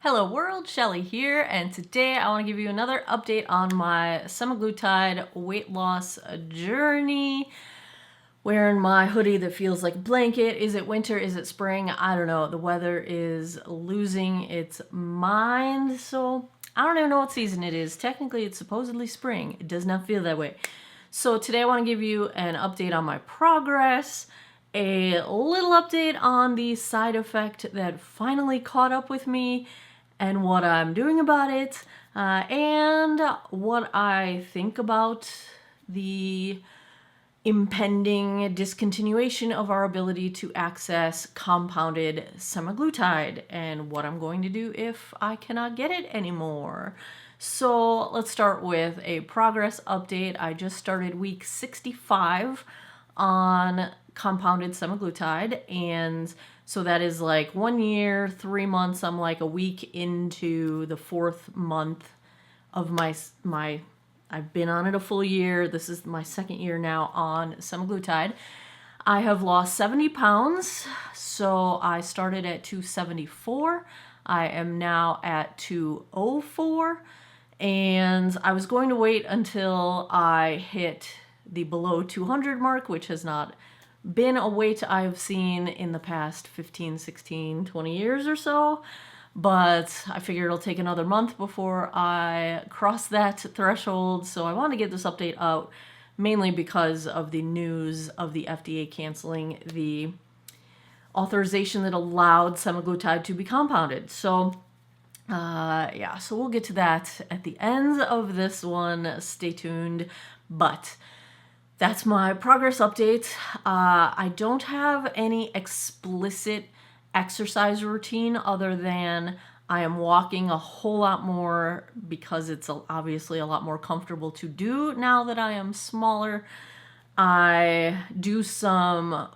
Hello world, Shelly here, and today I want to give you another update on my semaglutide weight loss journey. Wearing my hoodie that feels like a blanket. Is it winter? Is it spring? I don't know. The weather is losing its mind, so I don't even know what season it is. Technically, it's supposedly spring. It does not feel that way. So today I want to give you an update on my progress, a little update on the side effect that finally caught up with me, and what I'm doing about it, and what I think about the impending discontinuation of our ability to access compounded semaglutide, and what I'm going to do if I cannot get it anymore. So let's start with a progress update. I just started week 65 on compounded semaglutide, and so that is like 1 year, 3 months. I'm like a week into the 4th month of my I've been on it a full year. This is my 2nd year now on semaglutide. I have lost 70 pounds. So I started at 274. I am now at 204. And I was going to wait until I hit the below 200 mark, which has not been a weight I've seen in the past 15, 16, 20 years or so. But I figure it'll take another month before I cross that threshold. So I want to get this update out mainly because of the news of the FDA canceling the authorization that allowed semaglutide to be compounded. So yeah, so we'll get to that at the end of this one. Stay tuned. But that's my progress update. I don't have any explicit exercise routine other than I am walking a whole lot more because it's obviously a lot more comfortable to do now that I am smaller. I do some,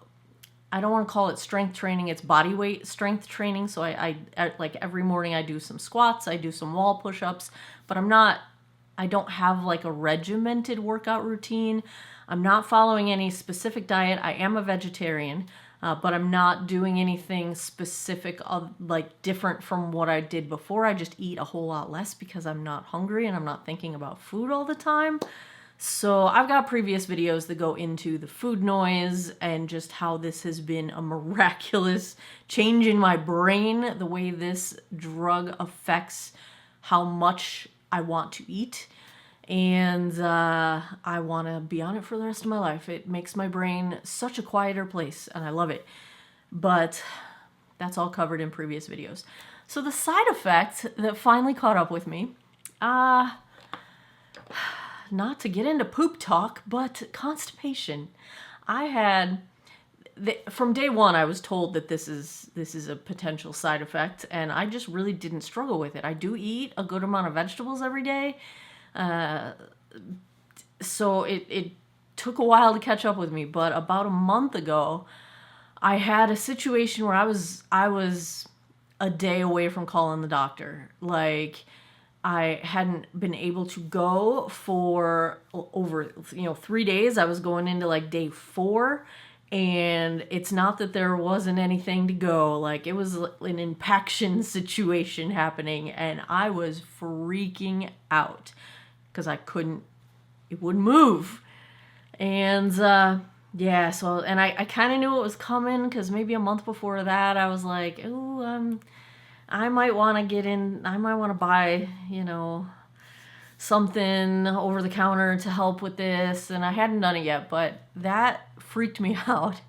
I don't want to call it strength training, it's body weight strength training. So I like every morning I do some squats, I do some wall push-ups, but I don't have like a regimented workout routine. I'm not following any specific diet. I am a vegetarian, but I'm not doing anything specific like different from what I did before. I just eat a whole lot less because I'm not hungry and I'm not thinking about food all the time. So I've got previous videos that go into the food noise and just how this has been a miraculous change in my brain, the way this drug affects how much I want to eat. And I want to be on it for the rest of my life. It makes my brain such a quieter place, and I love it. But that's all covered in previous videos. So the side effect that finally caught up with me, not to get into poop talk, but constipation. I had, from day one, I was told that this is a potential side effect, and I just really didn't struggle with it. I do eat a good amount of vegetables every day. So it took a while to catch up with me, but about a month ago, I had a situation where I was a day away from calling the doctor. Like, I hadn't been able to go for over, 3 days. I was going into like day 4, and it's not that there wasn't anything to go. Like, it was an impaction situation happening, and I was freaking out because it wouldn't move. And yeah, so, and I kind of knew it was coming because maybe a month before that I was like, ooh, I might want to buy, something over the counter to help with this. And I hadn't done it yet, but that freaked me out.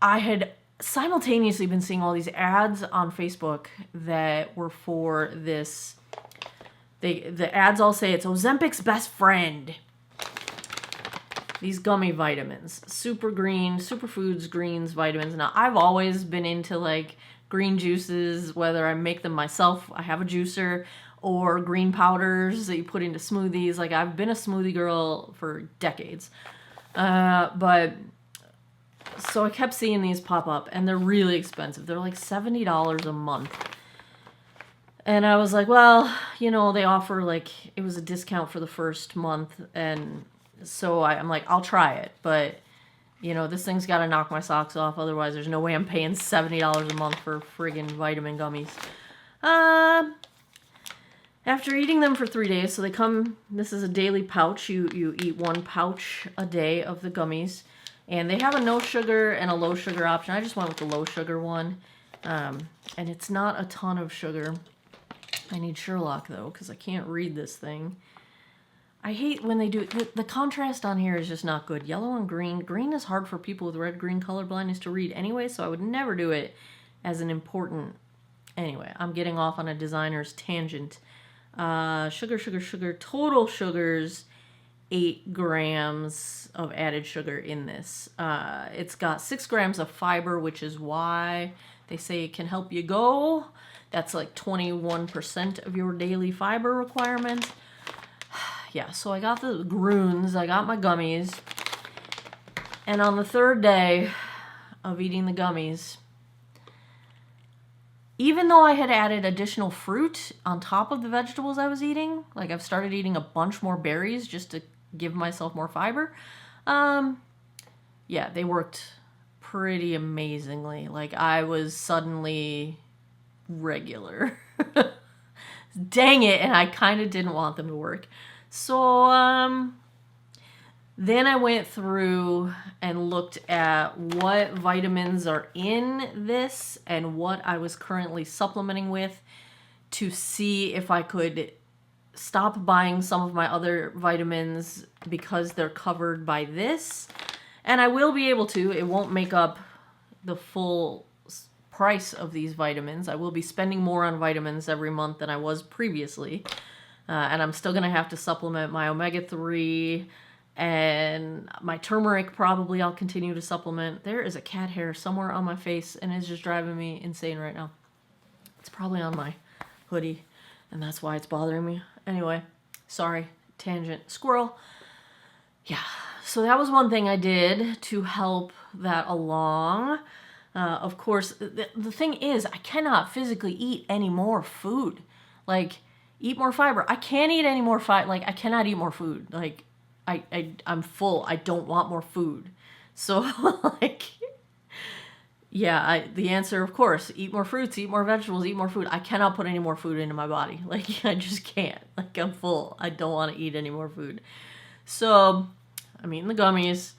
I had simultaneously been seeing all these ads on Facebook that were for this. The ads all say it's Ozempic's best friend. These gummy vitamins. Super green, superfoods, greens, vitamins. Now, I've always been into like green juices, whether I make them myself, I have a juicer, or green powders that you put into smoothies. Like, I've been a smoothie girl for decades. But so I kept seeing these pop up, and they're really expensive. They're like $70 a month. And I was like, well, they offer, like, it was a discount for the first month. And so I'm like, I'll try it. But, this thing's got to knock my socks off. Otherwise, there's no way I'm paying $70 a month for friggin' vitamin gummies. After eating them for 3 days, so they come, this is a daily pouch. You eat 1 pouch a day of the gummies. And they have a no sugar and a low sugar option. I just went with the low sugar one. And it's not a ton of sugar. I need Sherlock, though, because I can't read this thing. I hate when they do the contrast on here is just not good. Yellow and green. Green is hard for people with red-green color blindness to read anyway, so I would never do it as an important... Anyway, I'm getting off on a designer's tangent. Sugar. Total sugars, 8 grams of added sugar in this. It's got 6 grams of fiber, which is why they say it can help you go. That's like 21% of your daily fiber requirement. Yeah, so I got the Groons, I got my gummies. And on the 3rd day of eating the gummies, even though I had added additional fruit on top of the vegetables I was eating, like I've started eating a bunch more berries just to give myself more fiber, yeah, they worked pretty amazingly. Like I was suddenly regular. Dang it, and I kind of didn't want them to work. So, then I went through and looked at what vitamins are in this and what I was currently supplementing with to see if I could stop buying some of my other vitamins because they're covered by this. And I will be able to. It won't make up the full price of these vitamins. I will be spending more on vitamins every month than I was previously. And I'm still going to have to supplement my omega-3 and my turmeric. Probably I'll continue to supplement. There is a cat hair somewhere on my face and it's just driving me insane right now. It's probably on my hoodie and that's why it's bothering me. Anyway, sorry, tangent, squirrel. Yeah, so that was one thing I did to help that along. Of course, the thing is, I cannot physically eat any more food. Like, eat more fiber. I can't eat any more fiber. Like, I cannot eat more food. Like, I'm full. I don't want more food. So, like, yeah, the answer, of course, eat more fruits, eat more vegetables, eat more food. I cannot put any more food into my body. Like, I just can't. Like, I'm full. I don't want to eat any more food. So, I'm eating the gummies.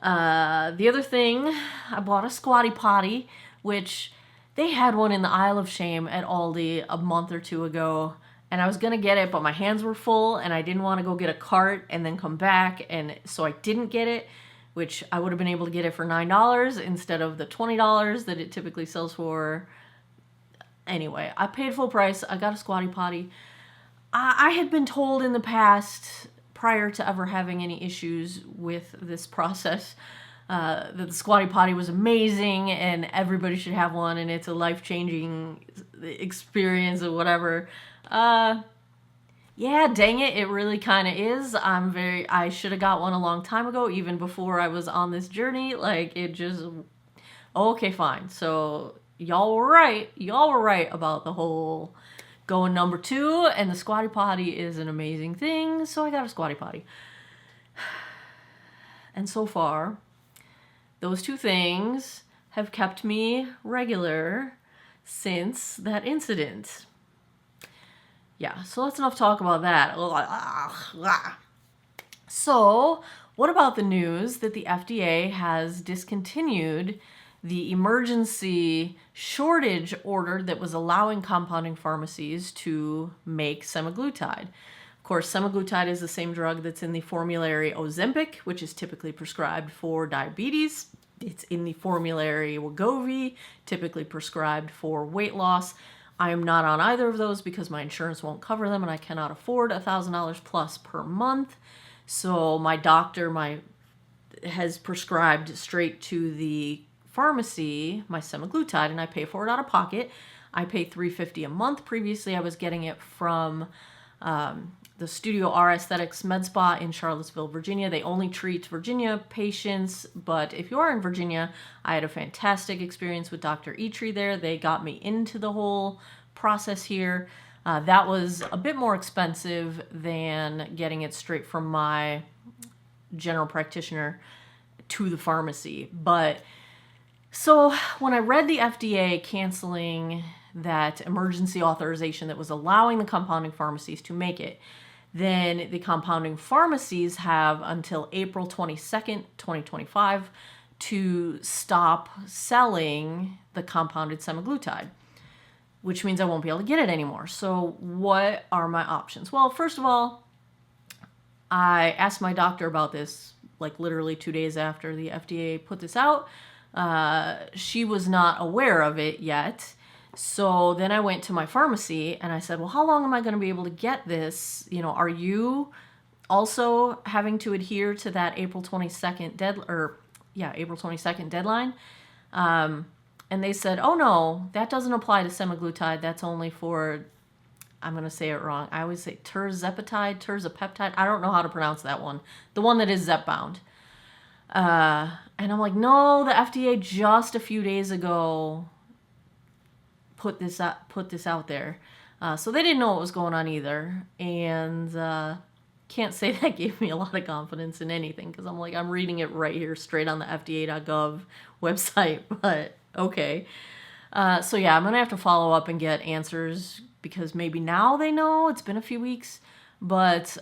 The other thing, I bought a squatty potty, which they had one in the Isle of Shame at Aldi a month or 2 ago. And I was going to get it, but my hands were full and I didn't want to go get a cart and then come back. And so I didn't get it, which I would have been able to get it for $9 instead of the $20 that it typically sells for. Anyway, I paid full price. I got a squatty potty. I had been told in the past, prior to ever having any issues with this process, that the squatty potty was amazing and everybody should have one and it's a life-changing experience or whatever. Yeah, dang it really kind of is. I should have got one a long time ago, even before I was on this journey. Like, it just, okay, fine. So, y'all were right. Y'all were right about the whole going number 2, and the squatty potty is an amazing thing, so I got a squatty potty. And so far, those 2 things have kept me regular since that incident. Yeah, so that's enough talk about that. So, what about the news that the FDA has discontinued the emergency shortage order that was allowing compounding pharmacies to make semaglutide? Of course, semaglutide is the same drug that's in the formulary Ozempic, which is typically prescribed for diabetes. It's in the formulary Wegovy, typically prescribed for weight loss. I am not on either of those because my insurance won't cover them and I cannot afford $1,000 plus per month. So my doctor has prescribed straight to the pharmacy my semaglutide and I pay for it out of pocket. I pay $350 a month. Previously, I was getting it from the Studio R Aesthetics Med Spa in Charlottesville, Virginia. They only treat Virginia patients, but if you are in Virginia, I had a fantastic experience with Dr. Eitri there. They got me into the whole process here. That was a bit more expensive than getting it straight from my general practitioner to the pharmacy. But so when I read the FDA canceling that emergency authorization that was allowing the compounding pharmacies to make it, then the compounding pharmacies have until April 22nd, 2025 to stop selling the compounded semaglutide, which means I won't be able to get it anymore. So what are my options? Well, first of all, I asked my doctor about this like literally 2 days after the FDA put this out. She was not aware of it yet. So then I went to my pharmacy and I said, well, how long am I going to be able to get this? You know, are you also having to adhere to that April 22nd April 22nd deadline? And they said, oh no, that doesn't apply to semaglutide. That's only for, I'm going to say it wrong. I always say terzepatide. I don't know how to pronounce that one. The one that is Zep-bound. And I'm like, no, the FDA just a few days ago put this out there. So they didn't know what was going on either. And can't say that gave me a lot of confidence in anything, because I'm like, I'm reading it right here straight on the FDA.gov website. But okay. So yeah, I'm going to have to follow up and get answers, because maybe now they know. It's been a few weeks. But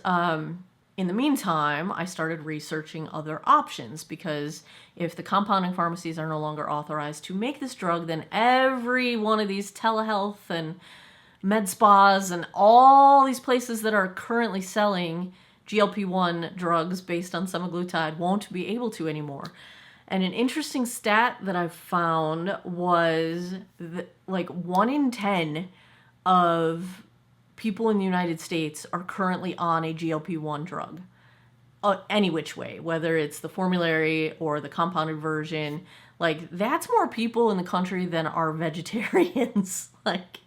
in the meantime, I started researching other options, because if the compounding pharmacies are no longer authorized to make this drug, then every one of these telehealth and med spas and all these places that are currently selling GLP-1 drugs based on semaglutide won't be able to anymore. And an interesting stat that I found was that like 1 in 10 of people in the United States are currently on a GLP-1 drug. Any which way, whether it's the formulary or the compounded version. Like, that's more people in the country than are vegetarians. Like,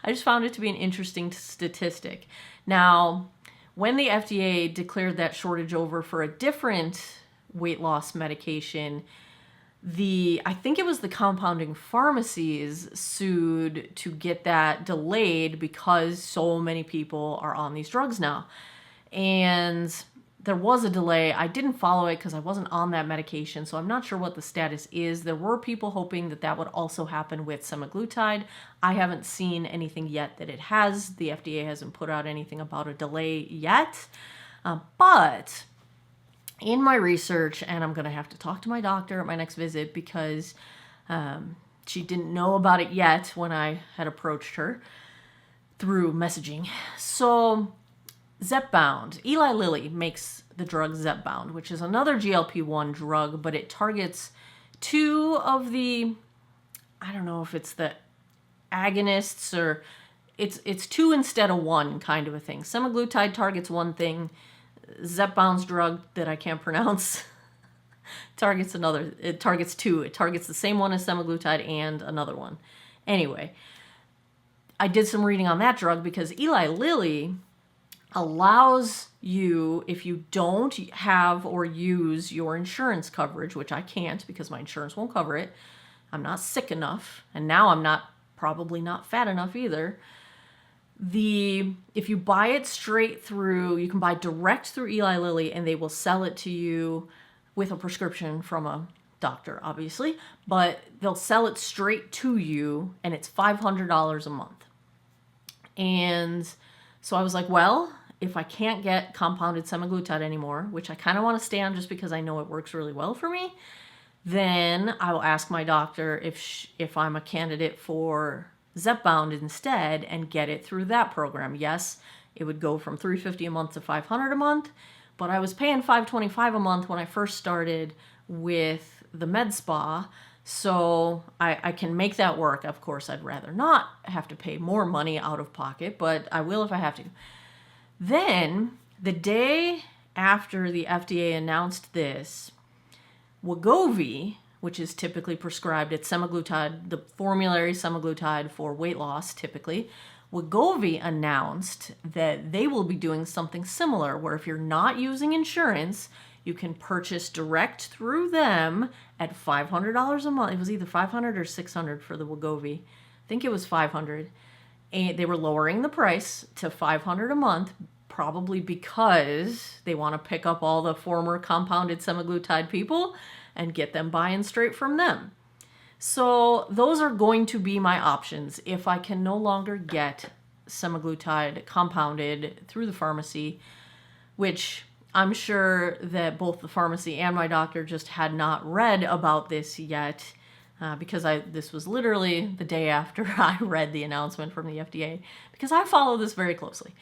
I just found it to be an interesting statistic. Now, when the FDA declared that shortage over for a different weight loss medication, I think it was the compounding pharmacies sued to get that delayed, because so many people are on these drugs now. And there was a delay. I didn't follow it because I wasn't on that medication, so I'm not sure what the status is. There were people hoping that that would also happen with semaglutide. I haven't seen anything yet that it has. The FDA hasn't put out anything about a delay yet. But in my research, and I'm going to have to talk to my doctor at my next visit, because she didn't know about it yet when I had approached her through messaging. So Zep-bound. Eli Lilly makes the drug Zep-bound, which is another GLP-1 drug, but it targets two of the, I don't know if it's the agonists or it's two instead of one kind of a thing. Semaglutide targets one thing. Zep-bound's drug that I can't pronounce targets another. It targets two. It targets the same one as semaglutide and another one. Anyway, I did some reading on that drug, because Eli Lilly allows you, if you don't have or use your insurance coverage, which I can't because my insurance won't cover it. I'm not sick enough, and now I'm probably not fat enough either. If you buy it straight through, you can buy direct through Eli Lilly, and they will sell it to you with a prescription from a doctor, obviously, but they'll sell it straight to you, and it's $500 a month. And so I was like, well, if I can't get compounded semaglutide anymore, which I kind of want to stay on just because I know it works really well for me, then I will ask my doctor if I'm a candidate for Zep-bound instead and get it through that program. Yes, it would go from $350 a month to $500 a month, but I was paying $525 a month when I first started with the med spa, so I can make that work. Of course, I'd rather not have to pay more money out of pocket, but I will if I have to. Then, the day after the FDA announced this, Wegovy, which is typically prescribed at semaglutide, the formulary semaglutide for weight loss typically, Wegovy announced that they will be doing something similar, where if you're not using insurance, you can purchase direct through them at $500 a month. It was either $500 or $600 for the Wegovy. I think it was $500. And they were lowering the price to $500 a month, probably because they want to pick up all the former compounded semaglutide people and get them buying straight from them. So those are going to be my options if I can no longer get semaglutide compounded through the pharmacy, which I'm sure that both the pharmacy and my doctor just had not read about this yet, because this was literally the day after I read the announcement from the FDA, because I follow this very closely,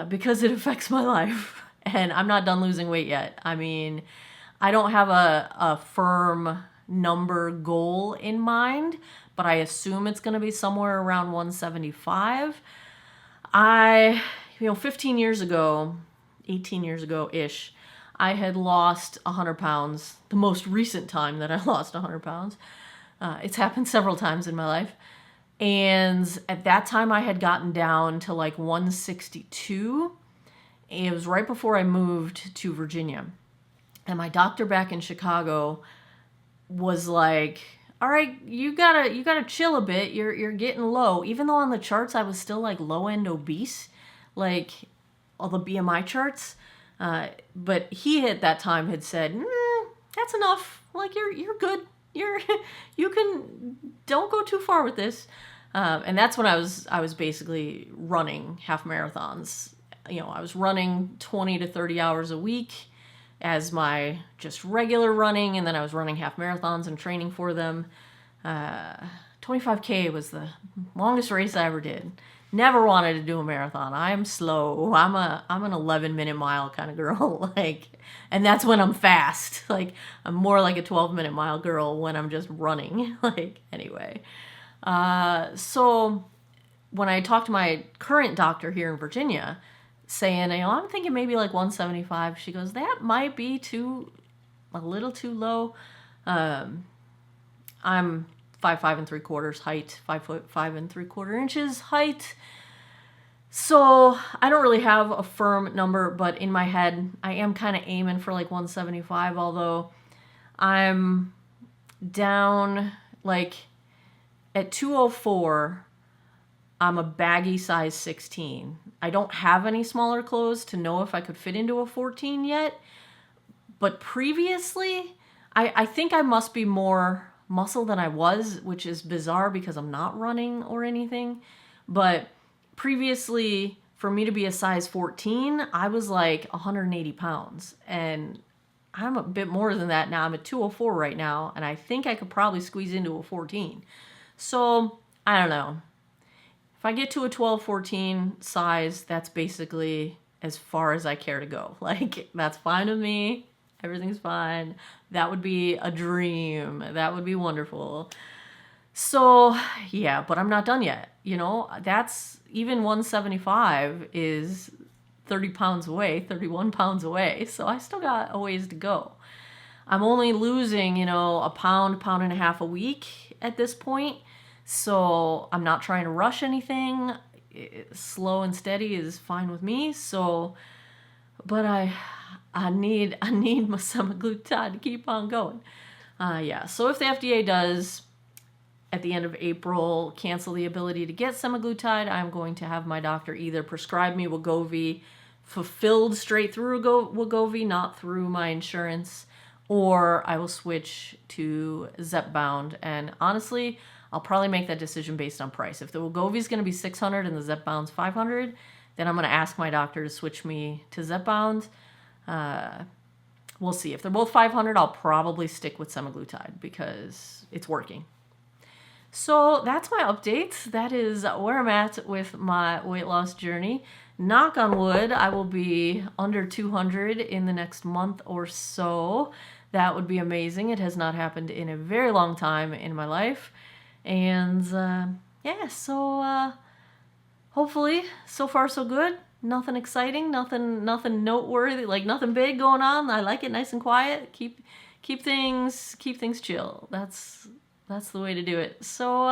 because it affects my life, and I'm not done losing weight yet. I mean, I don't have a firm number goal in mind, but I assume it's going to be somewhere around 175. 15 years ago, 18 years ago-ish, I had lost 100 pounds, the most recent time that I lost 100 pounds. It's happened several times in my life. And at that time, I had gotten down to like 162. It was right before I moved to Virginia. And my doctor back in Chicago was like, all right, you gotta chill a bit. You're getting low. Even though on the charts I was still like low end obese, like all the BMI charts. But he at that time had said, that's enough. Like you're good. Don't go too far with this. And that's when I was basically running half marathons. I was running 20 to 30 hours a week as my just regular running, and then I was running half marathons and training for them. 25K was the longest race I ever did. Never wanted to do a marathon. I'm slow. I'm an 11-minute mile kind of girl. And that's when I'm fast. I'm more like a 12-minute mile girl when I'm just running. Anyway. So when I talked to my current doctor here in Virginia, saying, I'm thinking maybe like 175, she goes, that might be a little too low. I'm 5'5" and 3/4 height, 5'5" and 3/4 inches height. So I don't really have a firm number, but in my head, I am kind of aiming for like 175, although I'm down at 204, I'm a baggy size 16. I don't have any smaller clothes to know if I could fit into a 14 yet. But previously, I think I must be more muscle than I was, which is bizarre because I'm not running or anything. But previously, for me to be a size 14, I was like 180 pounds. And I'm a bit more than that now. I'm at 204 right now, and I think I could probably squeeze into a 14. So, I don't know. If I get to a 12, 14 size, that's basically as far as I care to go. That's fine with me. Everything's fine. That would be a dream. That would be wonderful. So, yeah, but I'm not done yet. That's even 175 is 30 pounds away, 31 pounds away. So I still got a ways to go. I'm only losing, a pound and a half a week at this point. So I'm not trying to rush anything. Slow and steady is fine with me. So, but I need my semaglutide to keep on going. So if the FDA does, at the end of April, cancel the ability to get semaglutide, I'm going to have my doctor either prescribe me Wegovy, fulfilled straight through Wegovy, not through my insurance, or I will switch to Zepbound. And honestly, I'll probably make that decision based on price. If the Wegovy is going to be $600 and the Zepbound's $500, then I'm going to ask my doctor to switch me to Zepbound. We'll see. If they're both $500, I'll probably stick with semaglutide because it's working. So that's my update. That is where I'm at with my weight loss journey. Knock on wood, I will be under 200 in the next month or so. That would be amazing. It has not happened in a very long time in my life. And so hopefully, so far so good. Nothing exciting, nothing noteworthy, nothing big going on. I like it nice and quiet. Keep things chill. That's the way to do it. So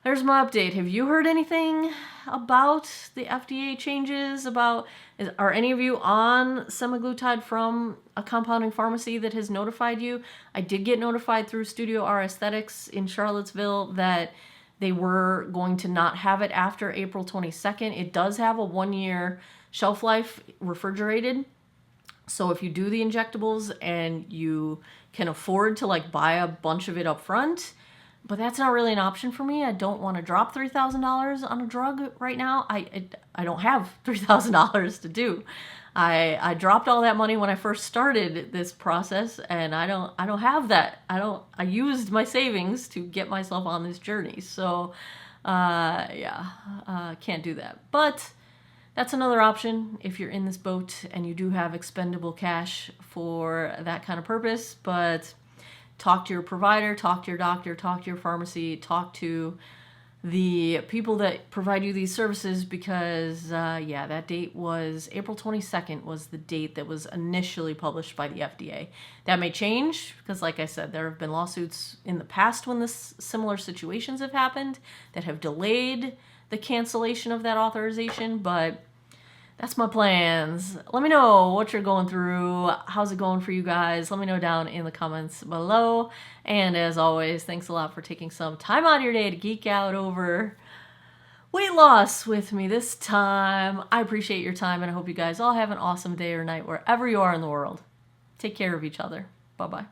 there's my update. Have you heard anything about the FDA changes? Are any of you on semaglutide from a compounding pharmacy that has notified you? I did get notified through Studio R Aesthetics in Charlottesville that they were going to not have it after April 22nd. It does have a 1-year shelf life refrigerated, So if you do the injectables and you can afford to like buy a bunch of it up front, but that's not really an option for me. I don't want to drop $3,000 on a drug right now. I don't have $3,000 to do. I dropped all that money when I first started this process, and I don't have that. I used my savings to get myself on this journey. So can't do that. But that's another option if you're in this boat and you do have expendable cash for that kind of purpose. But talk to your provider, talk to your doctor, talk to your pharmacy, talk to the people that provide you these services, because that date was April 22nd was the date that was initially published by the FDA. That may change because, like I said, there have been lawsuits in the past when this similar situations have happened that have delayed the cancellation of that authorization, but that's my plans. Let me know what you're going through. How's it going for you guys? Let me know down in the comments below. And as always, thanks a lot for taking some time out of your day to geek out over weight loss with me this time. I appreciate your time, and I hope you guys all have an awesome day or night wherever you are in the world. Take care of each other. Bye-bye.